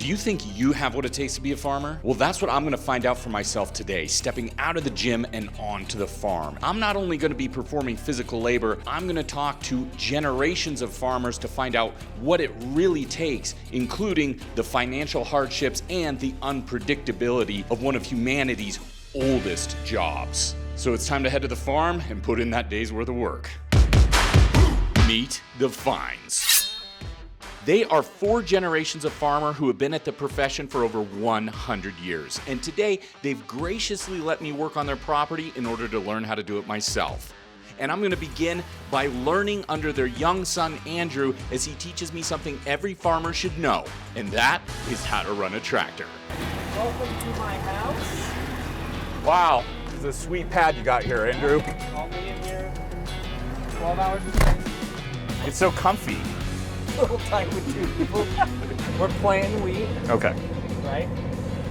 Do you think you have what it takes to be a farmer? Well, that's what I'm gonna find out for myself today, stepping out of the gym and onto the farm. I'm not only gonna be performing physical labor, I'm gonna talk to generations of farmers to find out what it really takes, including the financial hardships and the unpredictability of one of humanity's oldest jobs. So it's time to head to the farm and put in that day's worth of work. Meet the Fines. They are 4 generations of farmer who have been at the profession for over 100 years. And today, they've graciously let me work on their property in order to learn how to do it myself. And I'm gonna begin by learning under their young son, Andrew, as he teaches me something every farmer should know, and that is how to run a tractor. Welcome to my house. Wow, it's a sweet pad you got here, Andrew. I'll be in here 12 hours a day. It's so comfy. Little time with 2 people. We're planting wheat, Okay. right?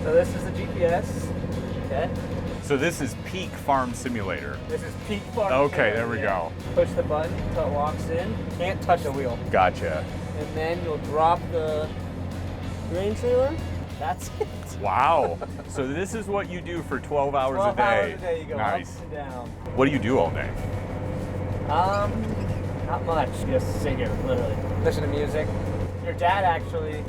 So this is the GPS. Okay. So this is Peak Farm Simulator. This is peak farm. Okay, there we go. Push the button until it locks in. Can't touch the wheel. Gotcha. And then you'll drop the grain trailer. That's it. Wow. So this is what you do for 12 hours 12 a day. hours a day. You go Nice. up and down. What do you do all day? Not much. Just sit here, literally. Listen to music. Your dad actually,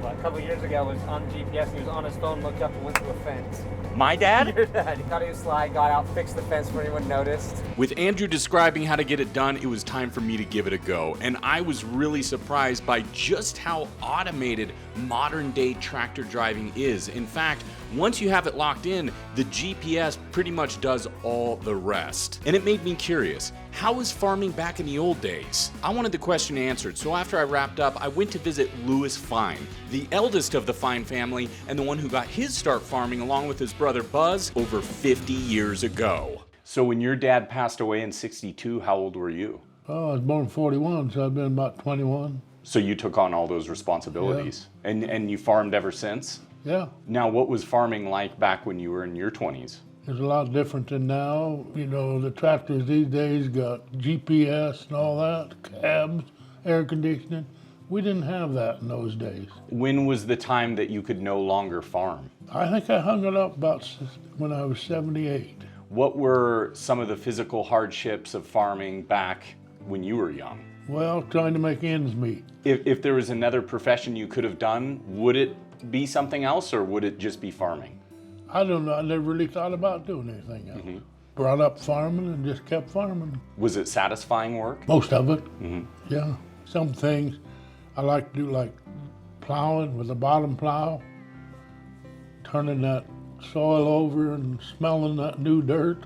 a couple years ago, was on GPS. He was on his phone, looked up and went through a fence. My dad? Your dad. He thought he was slide, got out, fixed the fence before anyone noticed. With Andrew describing how to get it done, it was time for me to give it a go. And I was really surprised by just how automated modern day tractor driving is. In fact, once you have it locked in, the GPS pretty much does all the rest. And it made me curious, how was farming back in the old days? I wanted the question answered, so after I wrapped up, I went to visit Louis Fine, the eldest of the Fine family and the one who got his start farming along with his brother Buzz over 50 years ago. So when your dad passed away in 62, how old were you? Oh, I was born in 41, so I've been about 21. So you took on all those responsibilities, and you farmed ever since? Yeah, Now, what was farming like back when you were in your 20s? it's a lot different than now. You know, the tractors these days got GPS and all that, cabs, air conditioning. We didn't have that in those days. When was the time that you could no longer farm? I think I hung it up about when I was 78. What were some of the physical hardships of farming back when you were young? Well, trying to make ends meet. If there was another profession you could have done, would it be something else or would it just be farming? I don't know, I never really thought about doing anything else. Brought up farming and just kept farming. Was it satisfying work? Most of it, yeah. Some things I like to do, like plowing with a bottom plow, turning that soil over and smelling that new dirt.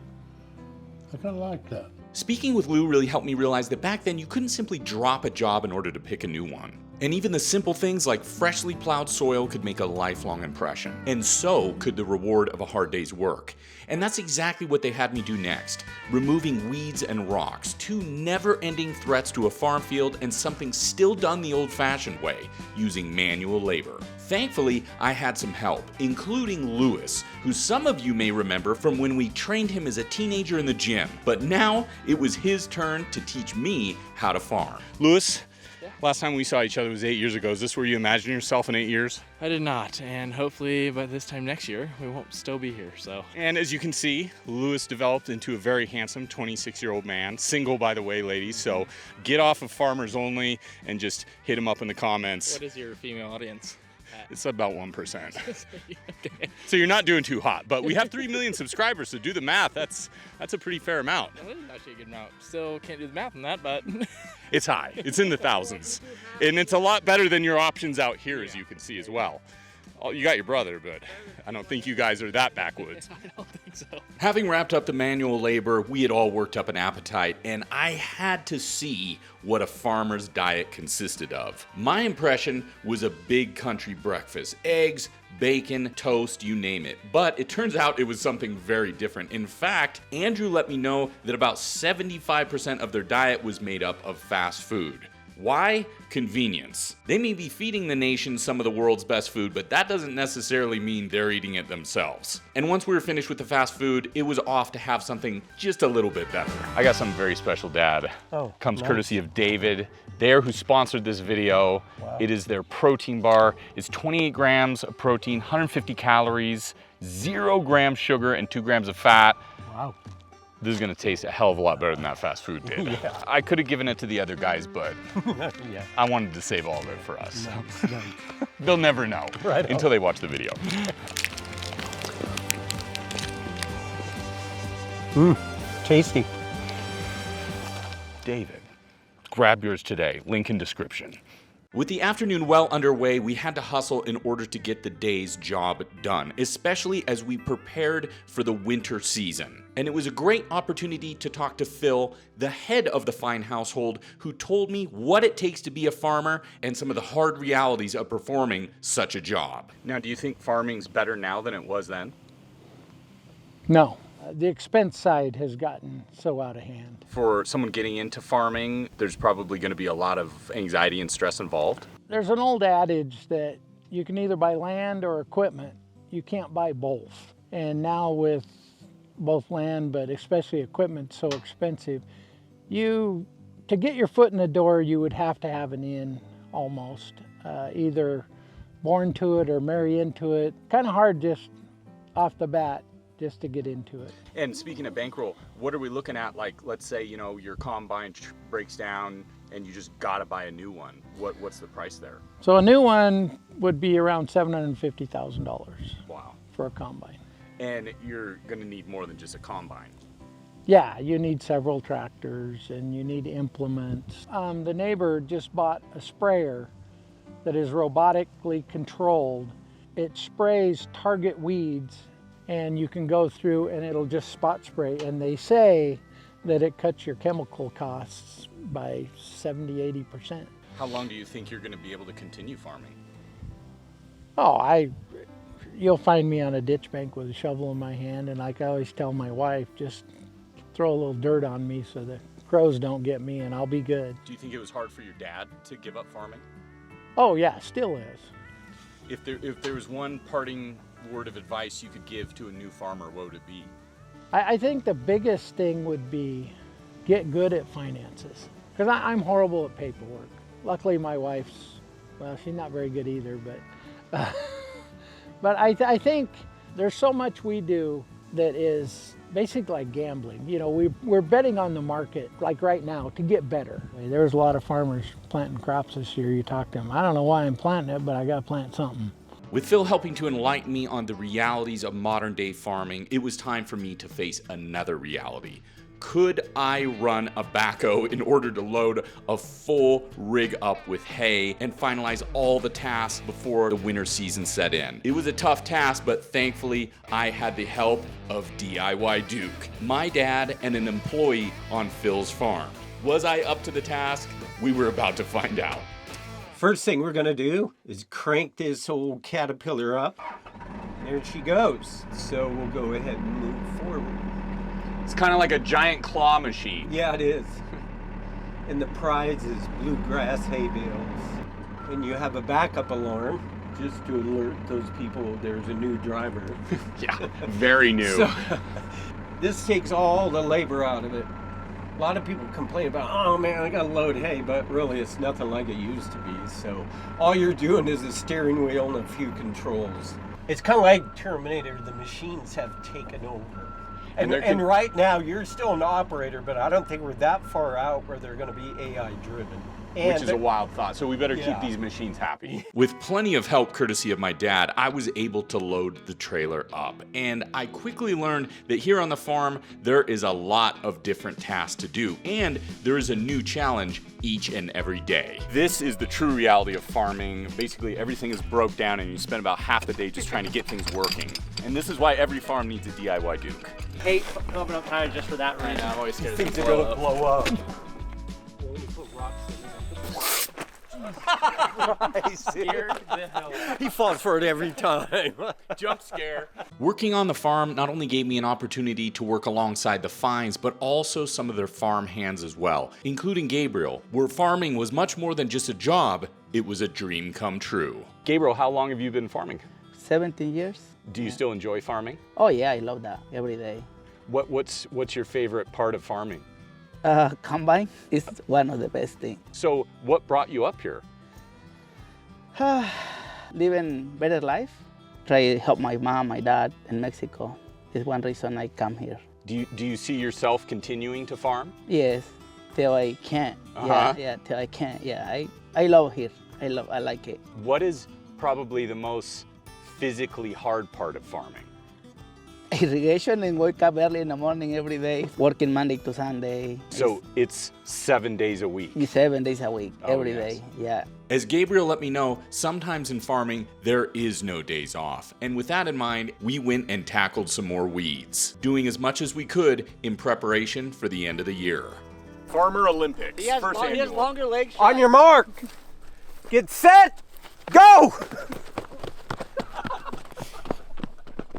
I kind of like that. Speaking with Lou really helped me realize that back then you couldn't simply drop a job in order to pick a new one. And even the simple things like freshly plowed soil could make a lifelong impression. And so could the reward of a hard day's work. And that's exactly what they had me do next. Removing weeds and rocks, 2 never-ending threats to a farm field and something still done the old-fashioned way, using manual labor. Thankfully, I had some help, including Louis, who some of you may remember from when we trained him as a teenager in the gym. But now, it was his turn to teach me how to farm. Louis, last time we saw each other was 8 years ago. Is this where you imagine yourself in 8 years? I did not, and hopefully by this time next year, we won't still be here, so. And as you can see, Louis developed into a very handsome 26-year-old man. Single, by the way, ladies, so get off of Farmers Only and just hit him up in the comments. What is your female audience? It's about 1%. Okay. So you're not doing too hot, but we have 3 million subscribers, so do the math. That's a pretty fair amount. That is actually a good amount. Still can't do the math on that, but. It's high. It's in the thousands. And it's a lot better than your options out here, as you can see as well. Oh, you got your brother, but I don't think you guys are that backwoods. I don't think so. Having wrapped up the manual labor, we had all worked up an appetite, and I had to see what a farmer's diet consisted of. My impression was a big country breakfast. Eggs, bacon, toast, you name it. But it turns out it was something very different. In fact, Andrew let me know that about 75% of their diet was made up of fast food. Why? Convenience. They may be feeding the nation some of the world's best food, but that doesn't necessarily mean they're eating it themselves. And once we were finished with the fast food, it was off to have something just a little bit better. I got something very special, Dad. Comes courtesy of David there, who sponsored this video. Wow. It is their protein bar. It's 28 grams of protein, 150 calories, 0 grams sugar, and 2 grams of fat. Wow. This is gonna taste a hell of a lot better than that fast food did. Yeah. I could have given it to the other guys, but yeah. I wanted to save all of it for us. No. They'll never know until they watch the video. Tasty. David, grab yours today, link in description. With the afternoon well underway, we had to hustle in order to get the day's job done, especially as we prepared for the winter season. And it was a great opportunity to talk to Phil, the head of the Fine household, who told me what it takes to be a farmer and some of the hard realities of performing such a job. Now, do you think farming's better now than it was then? No. The expense side has gotten so out of hand. For someone getting into farming, there's probably going to be a lot of anxiety and stress involved. There's an old adage that you can either buy land or equipment. You can't buy both. And now with both land, but especially equipment so expensive, to get your foot in the door, you would have to have an in almost. Either born to it or marry into it. Kind of hard just off the bat just to get into it. And speaking of bankroll, what are we looking at? Like, let's say, your combine breaks down and you just gotta buy a new one. What's the price there? So a new one would be around $750,000. Wow. For a combine. And you're gonna need more than just a combine. Yeah, you need several tractors and you need implements. The neighbor just bought a sprayer that is robotically controlled. It sprays target weeds, and you can go through and it'll just spot spray. And they say that it cuts your chemical costs by 70–80%. How long do you think you're gonna be able to continue farming? You'll find me on a ditch bank with a shovel in my hand, and like I always tell my wife, just throw a little dirt on me so the crows don't get me and I'll be good. Do you think it was hard for your dad to give up farming? Oh yeah, still is. If there was one parting word of advice you could give to a new farmer, what would it be? I think the biggest thing would be get good at finances, because I'm horrible at paperwork. Luckily my wife's, well, she's not very good either, but I think there's so much we do that is basically like gambling. We're betting on the market, like right now, to get better. There's a lot of farmers planting crops this year. You talk to them, I don't know why I'm planting it, but I gotta plant something. With Phil helping to enlighten me on the realities of modern day farming, it was time for me to face another reality. Could I run a backhoe in order to load a full rig up with hay and finalize all the tasks before the winter season set in? It was a tough task, but thankfully I had the help of DIY Duke, my dad and an employee on Phil's farm. Was I up to the task? We were about to find out. First thing we're gonna do is crank this old Caterpillar up. There she goes. So we'll go ahead and move forward. It's kind of like a giant claw machine. Yeah, it is. And the prize is bluegrass hay bales. And you have a backup alarm just to alert those people there's a new driver. Yeah, very new. So, this takes all the labor out of it. A lot of people complain about, oh man, I gotta load hay, but really it's nothing like it used to be. So all you're doing is a steering wheel and a few controls. It's kind of like Terminator, the machines have taken over. And right now you're still an operator, but I don't think we're that far out where they're gonna be AI driven. Which is a wild thought, so we better keep these machines happy. With plenty of help courtesy of my dad, I was able to load the trailer up. And I quickly learned that here on the farm, there is a lot of different tasks to do. And there is a new challenge each and every day. This is the true reality of farming. Basically, everything is broke down and you spend about half the day just trying to get things working. And this is why every farm needs a DIY Duke. Hate pumping up tires just for that reason. I'm always scared things are gonna blow up. Scared the hell out. He falls for it every time. Jump scare. Working on the farm not only gave me an opportunity to work alongside the Fines, but also some of their farm hands as well, including Gabriel, where farming was much more than just a job, it was a dream come true. Gabriel, how long have you been farming? 17 years. Do you still enjoy farming? Oh yeah, I love that every day. What's your favorite part of farming? Combine is one of the best things. So what brought you up here? Living better life. Try to help my mom, my dad in Mexico. Is one reason I come here. Do you see yourself continuing to farm? Yes, till I can't. Uh-huh. Yeah, till I can't. Yeah, I love here. I like it. What is probably the most physically hard part of farming? Irrigation and wake up early in the morning every day. Working Monday to Sunday. So it's 7 days a week. It's 7 days a week, Oh, every yes. day. Yeah. As Gabriel let me know, sometimes in farming, there is no days off. And with that in mind, we went and tackled some more weeds, doing as much as we could in preparation for the end of the year. Farmer Olympics. He has longer legs. On your mark. Get set. Go.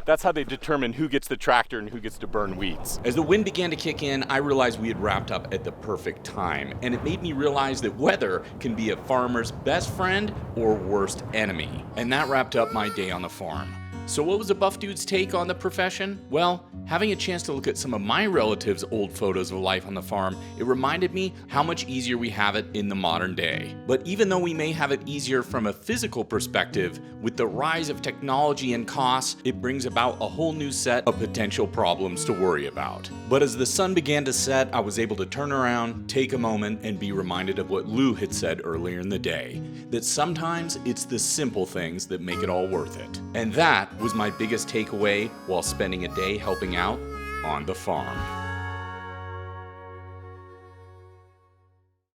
That's how they determine who gets the tractor and who gets to burn weeds. As the wind began to kick in, I realized we had wrapped up at the perfect time, and it made me realize that weather can be a farmer's best friend or worst enemy. And that wrapped up my day on the farm. So what was a buff dude's take on the profession? Well, having a chance to look at some of my relatives' old photos of life on the farm, it reminded me how much easier we have it in the modern day. But even though we may have it easier from a physical perspective, with the rise of technology and costs, it brings about a whole new set of potential problems to worry about. But as the sun began to set, I was able to turn around, take a moment, and be reminded of what Lou had said earlier in the day, that sometimes it's the simple things that make it all worth it. And that was my biggest takeaway while spending a day helping out on the farm.